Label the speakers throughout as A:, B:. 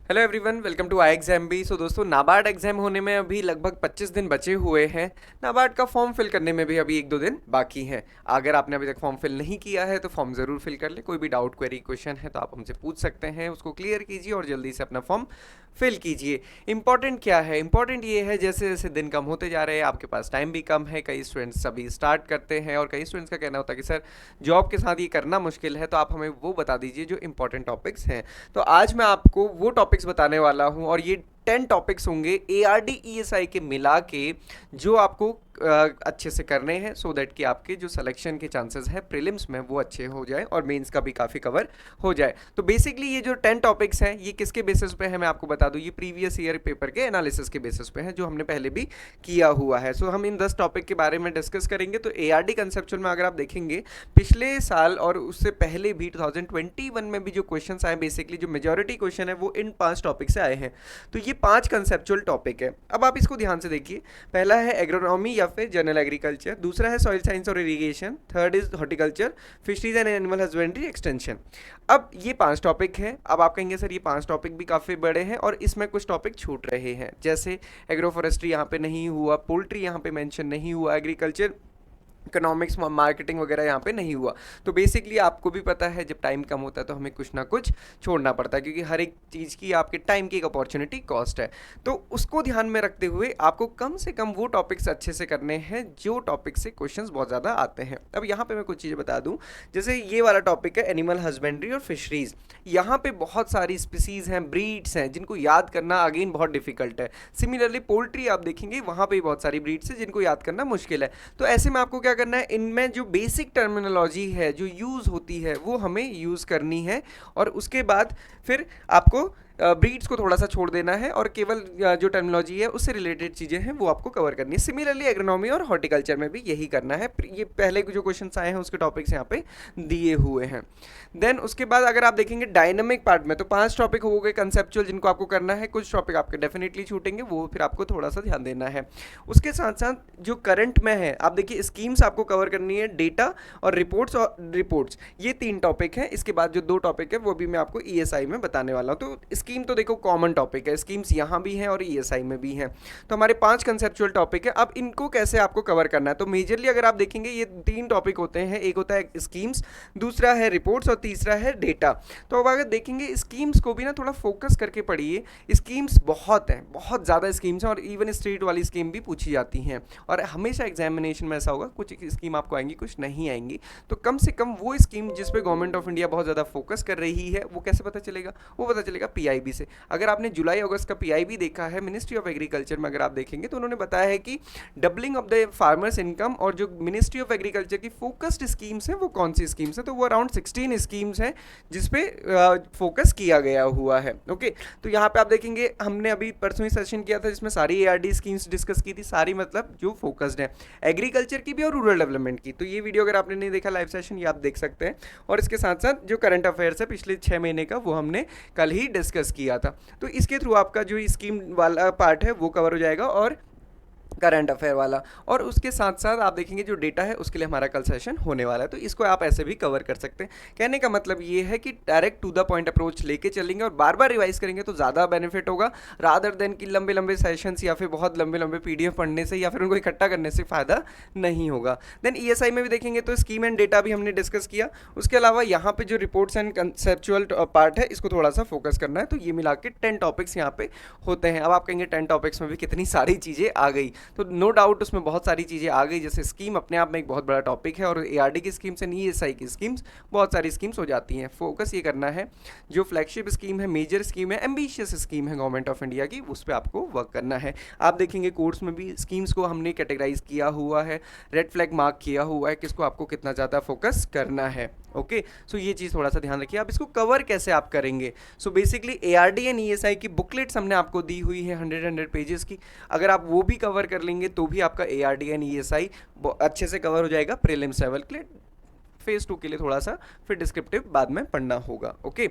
A: Hello everyone, welcome to I exam B. So दोस्तों, NABARD exam होने में अभी लगभग 25 दिन बचे हुए हैं। नाबार्ड का फॉर्म फिल करने में भी अभी 1-2 दिन बाकी हैं। अगर आपने अभी तक फॉर्म फिल नहीं किया है तो फॉर्म ज़रूर फिल कर ले। कोई भी डाउट, क्वेरी, क्वेश्चन है तो आप हमसे पूछ सकते हैं, उसको क्लियर कीजिए और जल्दी से अपना फॉर्म फिल कीजिए। इंपॉर्टेंट क्या है? इंपॉर्टेंट ये है, जैसे जैसे दिन कम होते जा रहे हैं आपके पास टाइम भी कम है। कई स्टूडेंट्स अभी स्टार्ट करते हैं और कई स्टूडेंट्स का कहना होता है कि सर जॉब के साथ ये करना मुश्किल है, तो आप हमें वो बता दीजिए जो इंपॉर्टेंट टॉपिक्स हैं। तो आज मैं आपको वो टॉपिक्स बताने वाला हूँ और ये 10 टॉपिक्स होंगे ARD ESI के मिला के, जो आपको अच्छे से करने हैं सो दैट कि आपके जो सिलेक्शन के चांसेस हैं प्रीलिम्स में वो अच्छे हो जाए और मेंस का भी काफ़ी कवर हो जाए। तो बेसिकली ये जो 10 टॉपिक्स हैं ये किसके बेसिस पे है मैं आपको बता दूं, ये प्रीवियस ईयर पेपर के एनालिसिस के बेसिस पे है जो हमने पहले भी किया हुआ है। सो हम इन 10 टॉपिक के बारे में डिस्कस करेंगे। तो ARD कंसेप्चुअल में अगर आप देखेंगे पिछले साल और उससे पहले भी 2021 में भी जो क्वेश्चन आए, बेसिकली जो मेजोरिटी क्वेश्चन है वो इन 5 टॉपिक से आए हैं। तो ये 5 कंसेप्चुअल टॉपिक है। अब आप इसको ध्यान से देखिए। पहला है एग्रोनॉमी या फिर जनरल एग्रीकल्चर, दूसरा है सॉइल साइंस और irrigation, third is horticulture, fisheries and animal husbandry, extension. अब ये 5 टॉपिक हैं। अब आप कहेंगे सर ये 5 टॉपिक भी काफ़ी बड़े हैं और इसमें कुछ टॉपिक छूट रहे हैं, जैसे एग्रो फॉरेस्ट्री यहाँ पे नहीं हुआ, पोल्ट्री यहाँ पे मेंशन नहीं हुआ, एग्रीकल्चर, इकोनॉमिक्स, मार्केटिंग वगैरह यहाँ पे नहीं हुआ। तो बेसिकली आपको भी पता है जब टाइम कम होता है तो हमें कुछ ना कुछ छोड़ना पड़ता है, क्योंकि हर एक चीज़ की आपके टाइम की एक अपॉर्चुनिटी कॉस्ट है। तो उसको ध्यान में रखते हुए आपको कम से कम वो टॉपिक्स अच्छे से करने हैं जो टॉपिक से क्वेश्चंस बहुत ज़्यादा आते हैं। अब यहाँ पे मैं कुछ चीज़ें बता दूँ, जैसे ये वाला टॉपिक है एनिमल हस्बेंड्री और फिशरीज़। यहाँ पे बहुत सारी स्पीसीज़ हैं, ब्रीड्स हैं, जिनको याद करना अगेन बहुत डिफिकल्ट है। सिमिलरली पोल्ट्री आप देखेंगे वहाँ पे बहुत सारी ब्रीड्स हैं जिनको याद करना मुश्किल है। तो ऐसे में आपको क्या करना है, इनमें जो बेसिक टर्मिनोलॉजी है जो यूज़ होती है वो हमें यूज़ करनी है और उसके बाद फिर आपको ब्रीड्स को थोड़ा सा छोड़ देना है और केवल जो टर्मिनोलॉजी है उससे रिलेटेड चीज़ें हैं वो आपको कवर करनी है। सिमिलरली एग्रोनॉमी और हॉर्टिकल्चर में भी यही करना है। ये पहले जो क्वेश्चन आए हैं उसके टॉपिक्स यहाँ पे दिए हुए हैं। देन उसके बाद अगर आप देखेंगे डायनामिक पार्ट में, तो 5 टॉपिक हो गए कंसेप्चुअल जिनको आपको करना है। कुछ टॉपिक आपके डेफिनेटली छूटेंगे, वो फिर आपको थोड़ा सा ध्यान देना है। उसके साथ साथ जो करंट में है, आप देखिए स्कीम्स आपको कवर करनी है, डेटा और रिपोर्ट्स, ये 3 टॉपिक हैं। इसके बाद जो 2 टॉपिक है वो भी मैं आपको ESI में बताने वाला हूँ। तो स्कीम तो देखो कॉमन टॉपिक है, स्कीम्स यहाँ भी हैं और ESI में भी हैं। तो हमारे 5 कंसेप्चुअल टॉपिक है। अब इनको कैसे आपको कवर करना है, तो मेजरली अगर आप देखेंगे ये 3 टॉपिक होते हैं। एक होता है स्कीम्स, दूसरा है रिपोर्ट्स और तीसरा है डेटा। तो अब अगर देखेंगे स्कीम्स को भी ना थोड़ा फोकस करके पढ़िए। स्कीम्स बहुत हैं, बहुत ज़्यादा स्कीम्स हैं और इवन स्ट्रीट वाली स्कीम भी पूछी जाती हैं और हमेशा एग्जामिनेशन में ऐसा होगा कुछ स्कीम आपको आएंगी कुछ नहीं आएंगी। तो कम से कम वो स्कीम जिस पे गवर्नमेंट ऑफ इंडिया बहुत ज़्यादा फोकस कर रही है वो कैसे पता चलेगा, वो पता चलेगा PIB से। अगर आपने जुलाई अगस्त का PIB देखा है मिनिस्ट्री ऑफ एग्रीकल्चर में, अगर आप देखेंगे तो उन्होंने बताया है कि doubling of the farmers income और जो मिनिस्ट्री ऑफ एग्रीकल्चर की फोकस्ड स्कीम्स हैं वो कौन सी स्कीम्स हैं, तो वो अराउंड 16 स्कीम्स हैं जिसपे फोकस किया गया हुआ है। ओके, तो यहाँ पे आप देखेंगे हमने अभी परसों ही सेशन किया था जिसमें सारी ARD स्कीम्स डिस्कस की थी, सारी मतलब जो फोकस्ड है एग्रीकल्चर की भी और रूरल डेवलपमेंट की। तो ये वीडियो अगर आपने नहीं देखा लाइव सेशन, ये आप देख सकते हैं। और इसके साथ साथ जो करंट अफेयर्स है पिछले 6 महीने का वो हमने कल ही डिस्कस किया था। तो इसके थ्रू आपका जो स्कीम वाला पार्ट है वो कवर हो जाएगा और करंट अफेयर वाला। और उसके साथ साथ आप देखेंगे जो डेटा है उसके लिए हमारा कल सेशन होने वाला है, तो इसको आप ऐसे भी कवर कर सकते हैं। कहने का मतलब ये है कि direct to the point approach लेके चलेंगे और बार बार रिवाइज करेंगे तो ज़्यादा बेनिफिट होगा, रादर देन कि लंबे लंबे सेशंस या फिर बहुत लंबे लंबे PDF पढ़ने से या फिर उनको इकट्ठा करने से फ़ायदा नहीं होगा। देन ESI में भी देखेंगे तो स्कीम एंड डेटा भी हमने डिस्कस किया। उसके अलावा यहाँ पे जो रिपोर्ट्स एंड कंसेप्चुअल पार्ट है इसको थोड़ा सा फोकस करना है। तो ये मिला के 10 टॉपिक्स यहाँ पे होते हैं। अब आप कहेंगे 10 टॉपिक्स में भी कितनी सारी चीज़ें आ गई, तो नो डाउट उसमें बहुत सारी चीज़ें आ गई। जैसे स्कीम अपने आप में एक बहुत बड़ा टॉपिक है और ARD की स्कीम्स एंड ESI की स्कीम्स बहुत सारी स्कीम्स हो जाती हैं। फोकस ये करना है जो फ्लैगशिप स्कीम है, मेजर स्कीम है, एम्बिशियस स्कीम है गवर्नमेंट ऑफ इंडिया की, उस पर आपको वर्क करना है। आप देखेंगे कोर्स में भी स्कीम्स को हमने कैटेगराइज किया हुआ है, रेड फ्लैग मार्क किया हुआ है किसको आपको कितना ज़्यादा फोकस करना है। ओके, सो ये चीज़ थोड़ा सा ध्यान रखिए। आप इसको कवर कैसे आप करेंगे, so basically ARD and ESI की बुकलेट्स हमने आपको दी हुई है 100 पेजेस की। अगर आप वो भी कवर कर लेंगे तो भी आपका ARD एंड ESI अच्छे से कवर हो जाएगा प्रीलिम्स लेवल के लिए। फेज 2 के लिए थोड़ा सा फिर डिस्क्रिप्टिव बाद में पढ़ना होगा। ओके,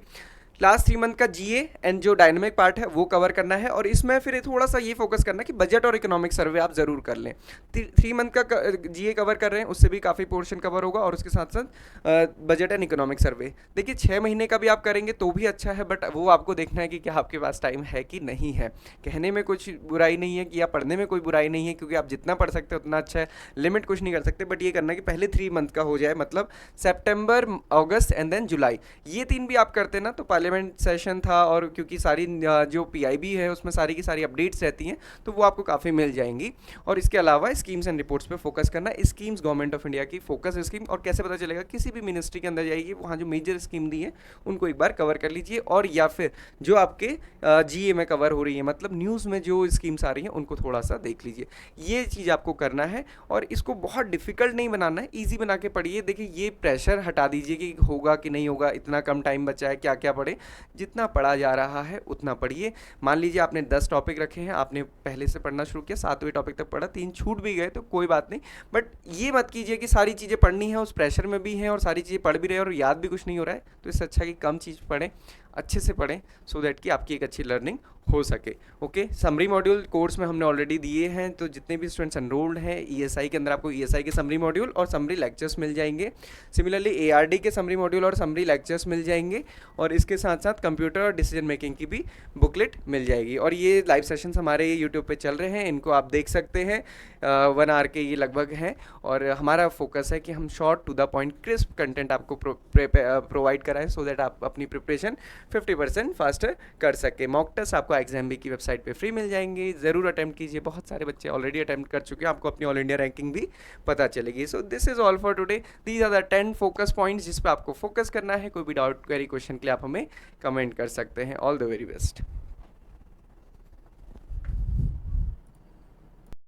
A: लास्ट 3 मंथ का जीए एंड जो डायनेमिक पार्ट है वो कवर करना है, और इसमें फिर थोड़ा सा ये फोकस करना है कि बजट और इकोनॉमिक सर्वे आप जरूर कर लें। 3 मंथ का जीए कवर कर रहे हैं, उससे भी काफ़ी पोर्शन कवर होगा, और उसके साथ साथ बजट एंड इकोनॉमिक सर्वे। देखिए 6 महीने का भी आप करेंगे तो भी अच्छा है, बट वो आपको देखना है कि क्या आपके पास टाइम है कि नहीं है। कहने में कुछ बुराई नहीं है कि या पढ़ने में कोई बुराई नहीं है, क्योंकि आप जितना पढ़ सकते हो उतना अच्छा है, लिमिट कुछ नहीं कर सकते, बट ये करना है कि पहले 3 मंथ का हो जाए, मतलब सितंबर, अगस्त एंड देन जुलाई, ये 3 भी आप करते ना तो पार्लियामेंट सेशन था, और क्योंकि सारी जो पीआईबी है उसमें सारी की सारी अपडेट्स रहती हैं, तो वो आपको काफ़ी मिल जाएंगी। और इसके अलावा स्कीम्स एंड रिपोर्ट्स पे फोकस करना, स्कीम्स गवर्नमेंट ऑफ इंडिया की फोकस स्कीम, और कैसे पता चलेगा, किसी भी मिनिस्ट्री के अंदर जाइए, वहाँ जो मेजर स्कीम दी है उनको एक बार कवर कर लीजिए, और या फिर जो आपके जीए में कवर हो रही है, मतलब न्यूज़ में जो स्कीम्स आ रही हैं उनको थोड़ा सा देख लीजिए। ये चीज़ आपको करना है, और इसको बहुत डिफिकल्ट नहीं बनाना है, ईजी बना के पढ़िए। देखिए ये प्रेशर हटा दीजिए कि होगा कि नहीं होगा, इतना कम टाइम बचा है, क्या क्या पढ़े, जितना पढ़ा जा रहा है उतना पढ़िए। मान लीजिए आपने 10 टॉपिक रखे हैं, आपने पहले से पढ़ना शुरू किया, 7वें टॉपिक तक पढ़ा, 3 छूट भी गए तो कोई बात नहीं, बट ये मत कीजिए कि सारी चीज़ें पढ़नी है, उस प्रेशर में भी हैं और सारी चीज़ें पढ़ भी रहे हैं और याद भी कुछ नहीं हो रहा है। तो इससे अच्छा कि कम चीज़ पढ़ें, अच्छे से पढ़ें, सो दैट कि आपकी एक अच्छी लर्निंग हो सके। ओके, समरी मॉड्यूल कोर्स में हमने ऑलरेडी दिए हैं, तो जितने भी स्टूडेंट्स एनरोल्ड हैं ईएसआई के अंदर, आपको ईएसआई के समरी मॉड्यूल और समरी लेक्चर्स मिल जाएंगे। सिमिलरली एआरडी के समरी मॉड्यूल और समरी लेक्चर्स मिल जाएंगे, और इसके साथ साथ कंप्यूटर और डिसीजन मेकिंग की भी बुकलेट मिल जाएगी। और ये लाइव सेशंस हमारे यूट्यूब पे चल रहे हैं, इनको आप देख सकते हैं, 1 आवर के ये लगभग हैं, और हमारा फोकस है कि हम short to the point crisp content आपको प्रोवाइड कराएं, सो दैट आप अपनी प्रिपरेशन 50% फास्टर कर सके। मॉक टेस्ट आपको एग्जाम की वेबसाइट पे फ्री मिल जाएंगे, ज़रूर अटेम्प्ट कीजिए, बहुत सारे बच्चे ऑलरेडी अटेम्प्ट कर चुके हैं, आपको अपनी ऑल इंडिया रैंकिंग भी पता चलेगी। So this is all for today, these are the 10 focus points जिस पे आपको फोकस करना है। कोई भी डाउट क्वेरी क्वेश्चन के लिए आप हमें कमेंट कर सकते हैं। All the very best.